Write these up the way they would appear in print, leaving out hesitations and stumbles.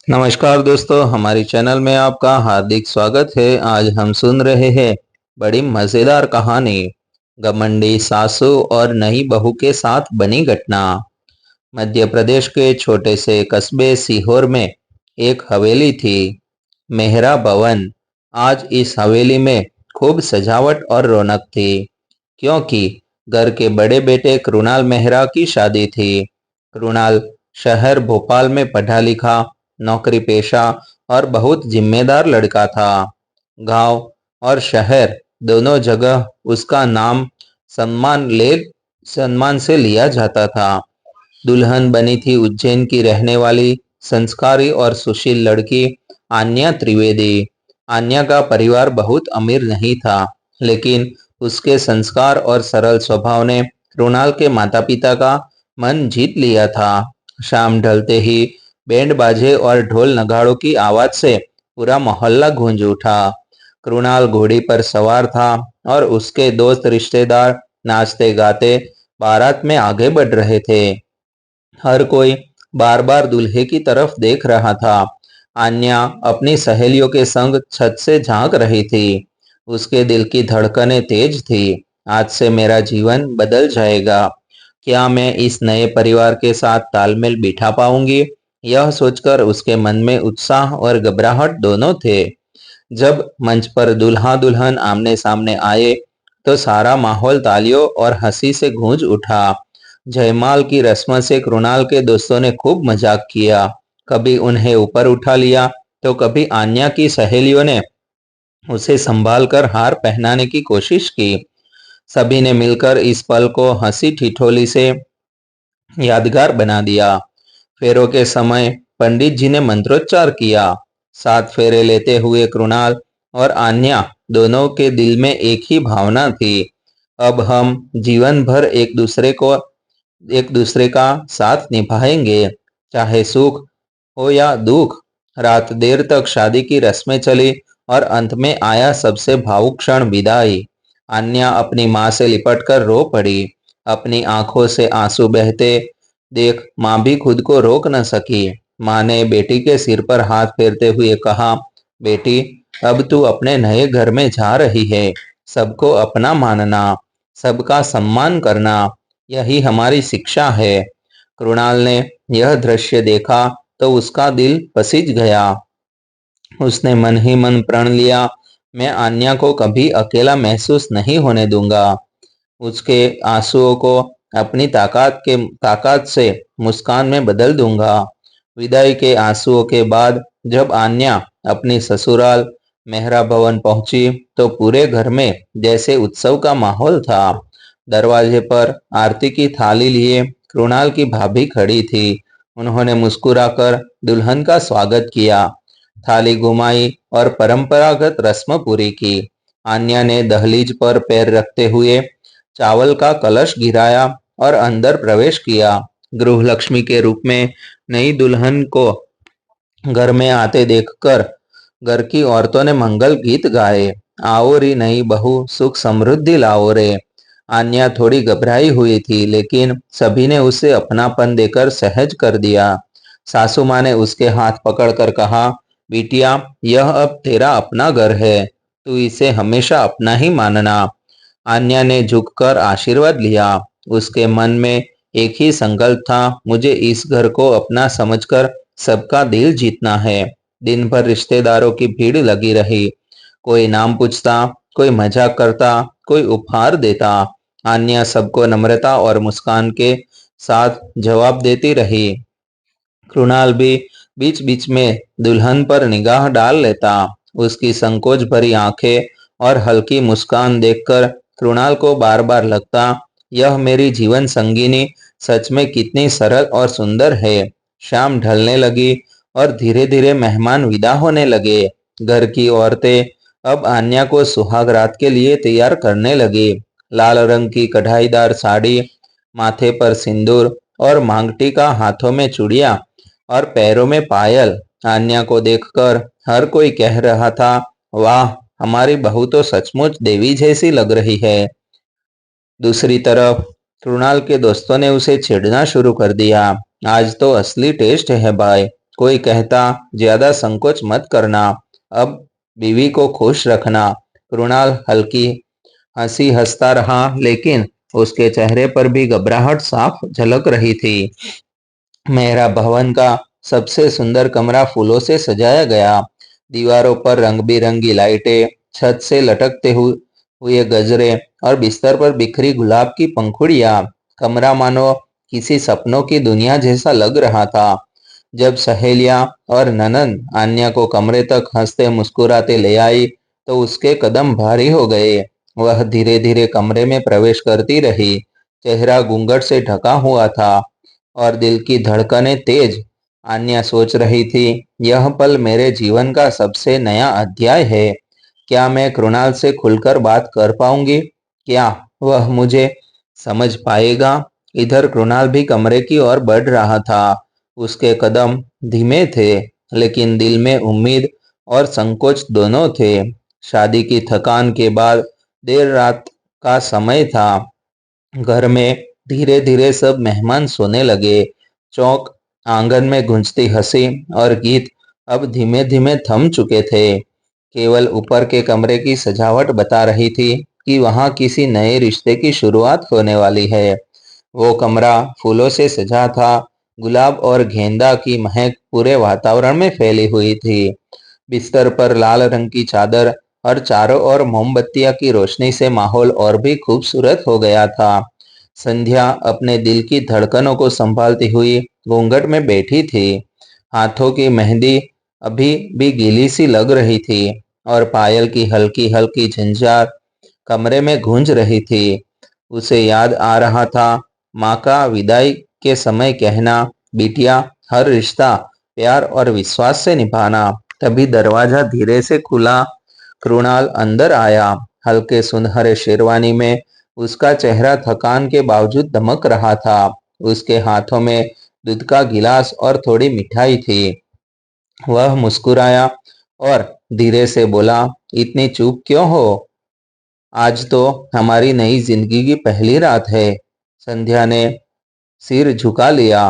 नमस्कार दोस्तों, हमारी चैनल में आपका हार्दिक स्वागत है। आज हम सुन रहे हैं बड़ी मज़ेदार कहानी, घमंडी सासू और नई बहू के साथ बनी घटना। मध्य प्रदेश के छोटे से कस्बे सीहोर में एक हवेली थी, मेहरा भवन। आज इस हवेली में खूब सजावट और रौनक थी, क्योंकि घर के बड़े बेटे कृणाल मेहरा की शादी थी। कृणाल शहर भोपाल में पढ़ा लिखा, नौकरी पेशा और बहुत जिम्मेदार लड़का था। गांव और शहर दोनों जगह उसका नाम सम्मान ले सम्मान से लिया जाता था। दुल्हन बनी थी उज्जैन की रहने वाली संस्कारी और सुशील लड़की आन्या त्रिवेदी। आन्या का परिवार बहुत अमीर नहीं था, लेकिन उसके संस्कार और सरल स्वभाव ने कृणाल के माता पिता का मन जीत लिया था। शाम ढलते ही बैंड बाजे और ढोल नगाड़ों की आवाज से पूरा मोहल्ला गूंज उठा। कृणाल घोड़ी पर सवार था और उसके दोस्त रिश्तेदार नाचते गाते बारात में आगे बढ़ रहे थे। हर कोई बार बार दूल्हे की तरफ देख रहा था। आन्या अपनी सहेलियों के संग छत से झांक रही थी। उसके दिल की धड़कनें तेज थी। आज से मेरा जीवन बदल जाएगा। क्या मैं इस नए परिवार के साथ तालमेल बिठा पाऊंगी? यह सोचकर उसके मन में उत्साह और घबराहट दोनों थे। जब मंच पर दूल्हा दुल्हन आमने सामने आए, तो सारा माहौल तालियों और हंसी से गूंज उठा। जयमाल की रस्म से कृणाल के दोस्तों ने खूब मजाक किया। कभी उन्हें ऊपर उठा लिया, तो कभी आन्या की सहेलियों ने उसे संभाल कर हार पहनाने की कोशिश की। सभी ने मिलकर इस पल को हंसी ठिठोली से यादगार बना दिया। फेरों के समय पंडित जी ने मंत्रोच्चार किया। 7 फेरे लेते हुए कृणाल और आन्या दोनों के दिल में एक ही भावना थी। अब हम जीवन भर एक दूसरे का साथ निभाएंगे, चाहे सुख हो या दुख। रात देर तक शादी की रस्में चली और अंत में आया सबसे भावुक क्षण, विदाई। आन्या अपनी माँ से लिपटकर रो पड़ी। अपनी आंखों से आंसू बहते देख माँ भी खुद को रोक न सकी। माँ ने बेटी के सिर पर हाथ फेरते हुए कहा, बेटी, अब तू अपने नए घर में जा रही है। सबको अपना मानना, सबका सम्मान करना, यही हमारी शिक्षा है। कृणाल ने यह दृश्य देखा तो उसका दिल पसीज गया। उसने मन ही मन प्रण लिया, मैं आन्या को कभी अकेला महसूस नहीं होने दूंगा। उसके आंसुओं को अपनी ताकत से मुस्कान में बदल दूंगा। विदाई के आंसुओं के बाद जब आन्या अपनी ससुराल मेहरा भवन पहुंची, तो पूरे घर में जैसे उत्सव का माहौल था। दरवाजे पर आरती की थाली लिए कृणाल की भाभी खड़ी थी। उन्होंने मुस्कुराकर दुल्हन का स्वागत किया, थाली घुमाई और परंपरागत रस्म पूरी की। आन्या ने दहलीज पर पैर रखते हुए चावल का कलश गिराया और अंदर प्रवेश किया। गृह लक्ष्मी के रूप में नई दुल्हन को घर में आते देखकर घर की औरतों ने मंगल गीत गाए। आओ री नई बहू, सुख समृद्धि लाओ रे। आन्या थोड़ी घबराई हुई थी, लेकिन सभी ने उसे अपनापन देकर सहज कर दिया। सासू माँ ने उसके हाथ पकड़कर कहा, बिटिया, यह अब तेरा अपना घर है, तू इसे हमेशा अपना ही मानना। आन्या ने झुककर आशीर्वाद लिया। उसके मन में एक ही संकल्प था, मुझे इस घर को अपना समझकर सबका दिल जीतना है। दिन भर रिश्तेदारों की भीड़ लगी रही। कोई नाम पूछता, कोई मजाक करता, कोई उपहार देता। आन्या सबको नम्रता और मुस्कान के साथ जवाब देती रही। कृणाल भी बीच बीच में दुल्हन पर निगाह डाल लेता। उसकी संकोच भरी आंखें और हल्की मुस्कान देखकर कृणाल को बार बार लगता, यह मेरी जीवन संगिनी सच में कितनी सरल और सुंदर है। शाम ढलने लगी और धीरे धीरे मेहमान विदा होने लगे। घर की औरतें अब आन्या को सुहाग रात के लिए तैयार करने लगी। लाल रंग की कढ़ाईदार साड़ी, माथे पर सिंदूर और मांगटी का, हाथों में चूड़ियां और पैरों में पायल। आन्या को देखकर हर कोई कह रहा था, वाह, हमारी बहू तो सचमुच देवी जैसी लग रही है। दूसरी तरफ कृणाल के दोस्तों ने उसे छेड़ना शुरू कर दिया, आज तो असली टेस्ट है भाई, कोई कहता ज्यादा संकोच मत करना, अब बीवी को खुश रखना। कृणाल हल्की हंसी हंसता रहा, लेकिन उसके चेहरे पर भी घबराहट साफ झलक रही थी। मेहरा भवन का सबसे सुंदर कमरा फूलों से सजाया गया। दीवारों पर रंग बिरंगी लाइटें, छत से लटकते हुए गजरे और बिस्तर पर बिखरी गुलाब की पंखुड़ियां। कमरा मानो किसी सपनों की दुनिया जैसा लग रहा था। जब सहेलियां और ननंद आन्या को कमरे तक हंसते मुस्कुराते ले आई, तो उसके कदम भारी हो गए। वह धीरे धीरे कमरे में प्रवेश करती रही। चेहरा घूंघट से ढका हुआ था और दिल की धड़कनें तेज। आन्या सोच रही थी, यह पल मेरे जीवन का सबसे नया अध्याय है। क्या मैं कृणाल से खुलकर बात कर पाऊंगी? क्या वह मुझे समझ पाएगा? इधर कृणाल भी कमरे की ओर बढ़ रहा था। उसके कदम धीमे थे, लेकिन दिल में उम्मीद और संकोच दोनों थे। शादी की थकान के बाद देर रात का समय था। घर में धीरे धीरे सब मेहमान सोने लगे। चौक आंगन में गूंजती हंसी और गीत अब धीमे धीमे थम चुके थे। केवल ऊपर के कमरे की सजावट बता रही थी कि वहां किसी नए रिश्ते की शुरुआत होने वाली है। वो कमरा फूलों से सजा था। गुलाब और गेंदा की महक पूरे वातावरण में फैली हुई थी। बिस्तर पर लाल रंग की चादर और चारों ओर मोमबत्तियां की रोशनी से माहौल और भी खूबसूरत हो गया था। संध्या अपने दिल की धड़कनों को संभालती हुई घूंघट में बैठी थी। हाथों की मेहंदी अभी भी गीली सी लग रही थी और पायल की हल्की हल्की झंझार कमरे में गूंज रही थी। उसे याद आ रहा था माँ का विदाई के समय कहना, बिटिया, हर रिश्ता प्यार और विश्वास से निभाना। तभी दरवाजा धीरे से खुला। कृणाल अंदर आया। हल्के सुनहरे शेरवानी में उसका चेहरा थकान के बावजूद दमक रहा था। उसके हाथों में दूध का गिलास और थोड़ी मिठाई थी। वह मुस्कुराया और धीरे से बोला, इतनी चुप क्यों हो? आज तो हमारी नई जिंदगी की पहली रात है। संध्या ने सिर झुका लिया।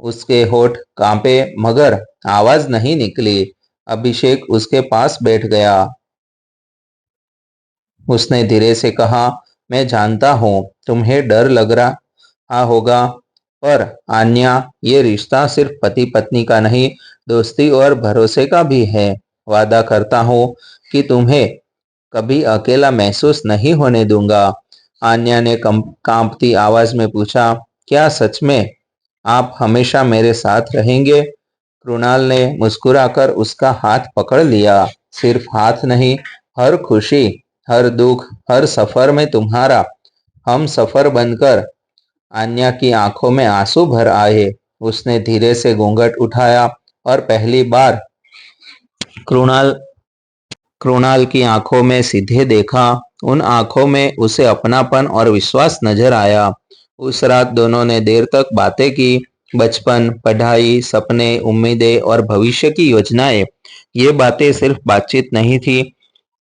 उसके होठ कांपे, मगर आवाज नहीं निकली। अभिषेक उसके पास बैठ गया। उसने धीरे से कहा, मैं जानता हूँ तुम्हें डर लग रहा होगा, पर आन्या, ये रिश्ता सिर्फ पति पत्नी का नहीं, दोस्ती और भरोसे का भी है। वादा करता हूँ कि तुम्हें कभी अकेला महसूस नहीं होने दूंगा। आन्या ने कांपती आवाज में पूछा, क्या सच में आप हमेशा मेरे साथ रहेंगे? कृणाल ने मुस्कुराकर उसका हाथ पकड़ लिया। सिर्फ हाथ नहीं, हर खुशी, हर दुख, हर सफर में तुम्हारा हम सफर बनकर। आन्या की आंखों में आंसू भर आए। उसने धीरे से घूंघट उठाया और पहली बार कृणाल कृणाल की आंखों में सीधे देखा। उन आंखों में उसे अपनापन और विश्वास नजर आया। उस रात दोनों ने देर तक बातें की। बचपन, पढ़ाई, सपने, उम्मीदें और भविष्य की योजनाएं। ये बातें सिर्फ बातचीत नहीं थी,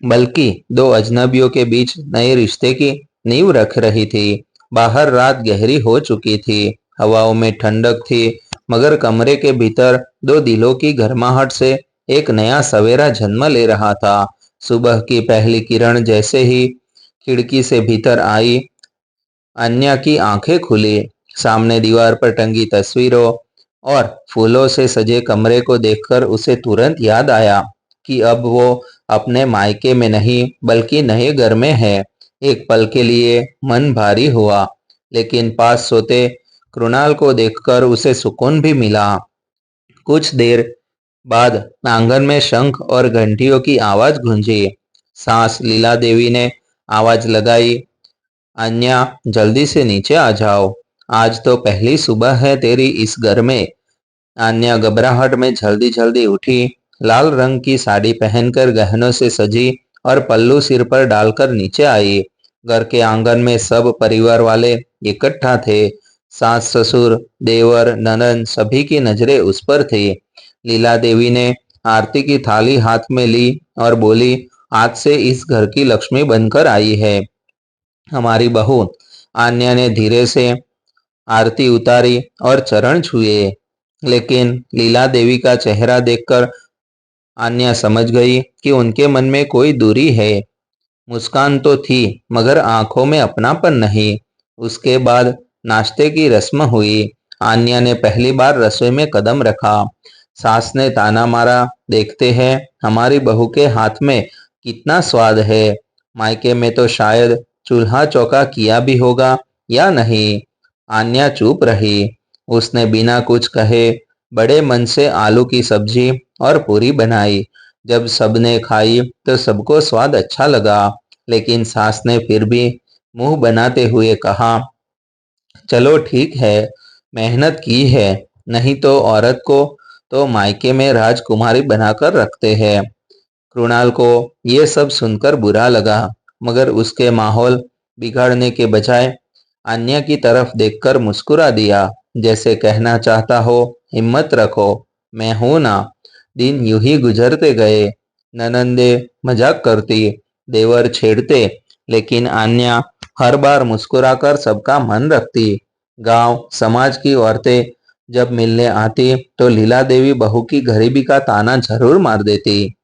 बल्कि दो अजनबियों के बीच नए रिश्ते की नींव रख रही थी। बाहर रात गहरी हो चुकी थी। हवाओं में ठंडक थी, मगर कमरे के भीतर दो दिलों की गर्माहट से एक नया सवेरा जन्म ले रहा था। सुबह की पहली किरण जैसे ही खिड़की से भीतर आई, अन्या की आंखें खुली। सामने दीवार पर टंगी तस्वीरों और फूलों से सजे कमरे को देखकर उसे तुरंत याद आया कि अब वो अपने मायके में नहीं, बल्कि नए घर में है। एक पल के लिए मन भारी हुआ, लेकिन पास सोते कृणाल को देखकर उसे सुकून भी मिला। कुछ देर बाद आंगन में शंख और घंटियों की आवाज गूंजी। सास लीला देवी ने आवाज लगाई, अन्या, जल्दी से नीचे आ जाओ। आज तो पहली सुबह है तेरी इस घर में। अन्या घबराहट में जल्दी जल्दी उठी। लाल रंग की साड़ी पहनकर गहनों से सजी और पल्लू सिर पर डालकर नीचे आई। घर के आंगन में सब परिवार वाले इकट्ठा थे। सास ससुर, देवर, ननंद, सभी की नजरें उस पर थी। लीला देवी ने आरती की थाली हाथ में ली और बोली, आज से इस घर की लक्ष्मी बनकर आई है हमारी बहू। आन्या ने धीरे से आरती उतारी और चरण छुए। लेकिन लीला देवी का चेहरा देखकर आन्या समझ गई कि उनके मन में कोई दूरी है। मुस्कान तो थी मगर आंखों में अपनापन नहीं। उसके बाद नाश्ते की रस्म हुई। आन्या ने पहली बार रसोई में कदम रखा। सास ने ताना मारा, देखते हैं हमारी बहू के हाथ में कितना स्वाद है। मायके में तो शायद चूल्हा चौका किया भी होगा या नहीं। आन्या चुप रही। उसने बिना कुछ कहे बड़े मन से आलू की सब्जी और पूरी बनाई। जब सबने खाई तो सबको स्वाद अच्छा लगा, लेकिन सास ने फिर भी मुंह बनाते हुए कहा, चलो ठीक है, मेहनत की है, नहीं तो औरत को तो मायके में राजकुमारी बनाकर रखते हैं। कृणाल को ये सब सुनकर बुरा लगा, मगर उसके माहौल बिगाड़ने के बजाय अन्य की तरफ देखकर मुस्कुरा दिया, जैसे कहना चाहता हो, हिम्मत रखो, मैं हूं ना। दिन यूं ही गुजरते गए। ननंदे मजाक करती, देवर छेड़ते, लेकिन आन्या हर बार मुस्कुराकर सबका मन रखती। गांव समाज की औरतें जब मिलने आती तो लीला देवी बहू की गरीबी का ताना जरूर मार देती।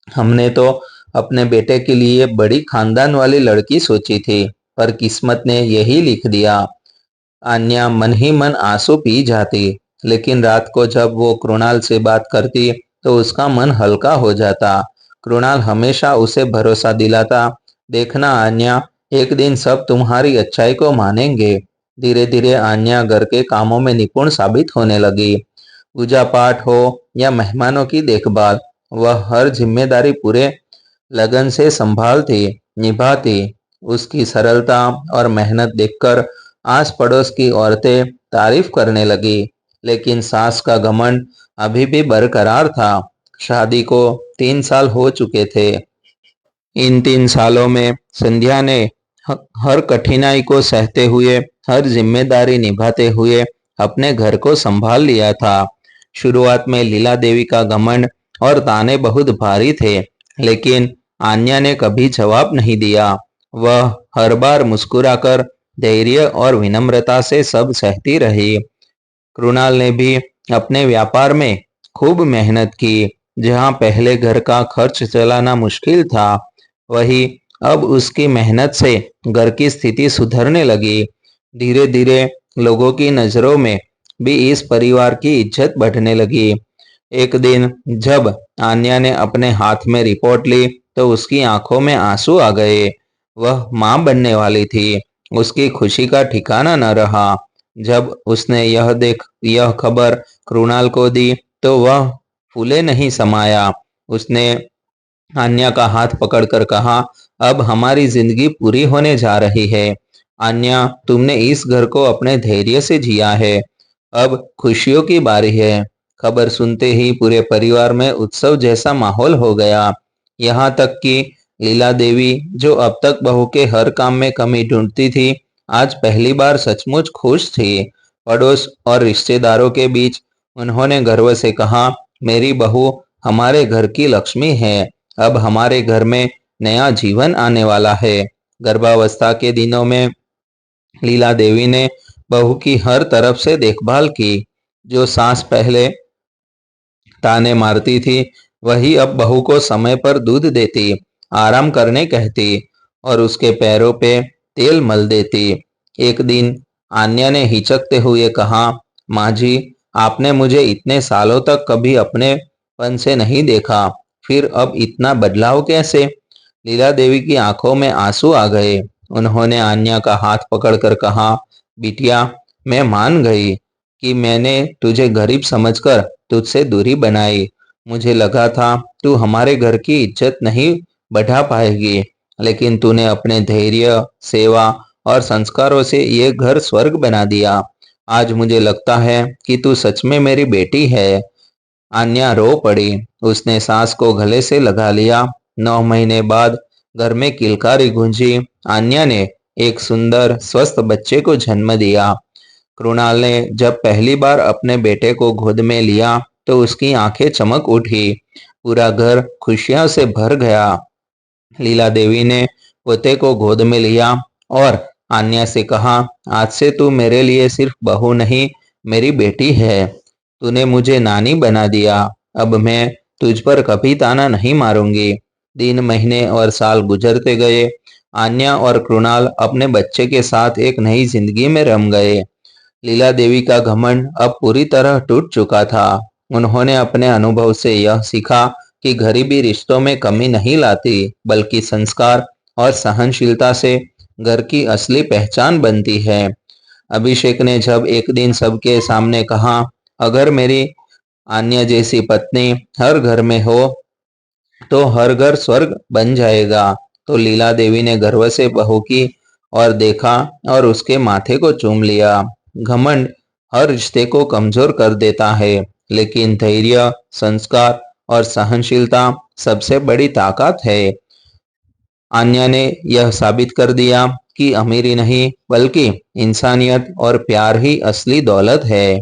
हमने तो अपने बेटे के लिए बड़ी खानदान वाली लड़की सोची थी, पर किस्मत ने यही लिख दिया। आन्या मन ही मन आंसू पी जाती, लेकिन रात को जब वो कृणाल से बात करती तो उसका मन हल्का हो जाता। कृणाल हमेशा उसे भरोसा दिलाता, देखना आन्या, एक दिन सब तुम्हारी अच्छाई को मानेंगे। धीरे धीरे आन्या घर के कामों में निपुण साबित होने लगी। पूजा पाठ हो या मेहमानों की देखभाल, वह हर जिम्मेदारी पूरे लगन से संभालती, निभाती। उसकी सरलता और मेहनत देखकर आस पड़ोस की औरतें तारीफ करने लगी, लेकिन सास का घमंड अभी भी बरकरार था। शादी को 3 साल हो चुके थे। इन 3 सालों में संध्या ने हर कठिनाई को सहते हुए, हर जिम्मेदारी निभाते हुए अपने घर को संभाल लिया था। शुरुआत में लीला देवी का घमंड और ताने बहुत भारी थे, लेकिन आन्या ने कभी जवाब नहीं दिया। वह हर बार मुस्कुराकर धैर्य और विनम्रता से सब सहती रही। कृणाल ने भी अपने व्यापार में खूब मेहनत की। जहां पहले घर का खर्च चलाना मुश्किल था, वहीं अब उसकी मेहनत से घर की स्थिति सुधरने लगी। धीरे धीरे लोगों की नजरों में भी इस परिवार की इज्जत बढ़ने लगी। एक दिन जब आन्या ने अपने हाथ में रिपोर्ट ली तो उसकी आंखों में आंसू आ गए। वह मां बनने वाली थी। उसकी खुशी का ठिकाना न रहा। जब उसने यह खबर कृणाल को दी तो वह फूले नहीं समाया। उसने आन्या का हाथ पकड़कर कहा, अब हमारी जिंदगी पूरी होने जा रही है। आन्या, तुमने इस घर को अपने धैर्य से जिया है। अब खुशियों की बारी है। खबर सुनते ही पूरे परिवार में उत्सव जैसा माहौल हो गया। यहाँ तक कि लीला देवी, जो अब तक बहू के हर काम में कमी ढूंढती थी, आज पहली बार सचमुच खुश थी। पड़ोस और रिश्तेदारों के बीच उन्होंने गर्व से कहा, मेरी बहू हमारे घर की लक्ष्मी है। अब हमारे घर में नया जीवन आने वाला है। गर्भावस्था के दिनों में लीला देवी ने बहू की हर तरफ से देखभाल की। जो सास पहले ताने मारती थी, वही अब बहू को समय पर दूध देती, आराम करने कहती और उसके पैरों पे तेल मल देती। एक दिन आन्या ने हिचकते हुए कहा, माँ जी, आपने मुझे इतने सालों तक कभी अपनेपन से नहीं देखा, फिर अब इतना बदलाव कैसे? लीला देवी की आंखों में आंसू आ गए। उन्होंने आन्या का हाथ पकड़कर कहा, बिटिया, मैं मान गई कि मैंने तुझे गरीब समझकर तुझसे दूरी बनाई। मुझे लगा था तू हमारे घर की इज्जत नहीं बढ़ा पाएगी, लेकिन तूने अपने धैर्य, सेवा और संस्कारों से ये घर स्वर्ग बना दिया। आज मुझे लगता है कि तू सच में मेरी बेटी है। आन्या रो पड़ी। उसने सास को गले से लगा लिया। 9 महीने बाद घर में किलकारी गूंजी। आन्या ने एक सुंदर स्वस्थ बच्चे को जन्म दिया। कृणाल ने जब पहली बार अपने बेटे को गोद में लिया तो उसकी आंखें चमक उठी। पूरा घर खुशियों से भर गया। लीला देवी ने पोते को गोद में लिया और आन्या से कहा, आज से तू मेरे लिए सिर्फ बहू नहीं, मेरी बेटी है। तूने मुझे नानी बना दिया। अब मैं तुझ पर कभी ताना नहीं मारूंगी। दिन, महीने और साल गुजरते गए। आन्या और कृणाल अपने बच्चे के साथ एक नई जिंदगी में रम गए। लीला देवी का घमंड अब पूरी तरह टूट चुका था। उन्होंने अपने अनुभव से यह सीखा कि गरीबी रिश्तों में कमी नहीं लाती, बल्कि संस्कार और सहनशीलता से घर की असली पहचान बनती है। अभिषेक ने जब एक दिन सबके सामने कहा, अगर मेरी आन्या जैसी पत्नी हर घर में हो तो हर घर स्वर्ग बन जाएगा, तो लीला देवी ने गर्व से बहू की और देखा और उसके माथे को चूम लिया। घमंड हर रिश्ते को कमजोर कर देता है, लेकिन धैर्य, संस्कार और सहनशीलता सबसे बड़ी ताकत है। आन्या ने यह साबित कर दिया कि अमीरी नहीं, बल्कि इंसानियत और प्यार ही असली दौलत है।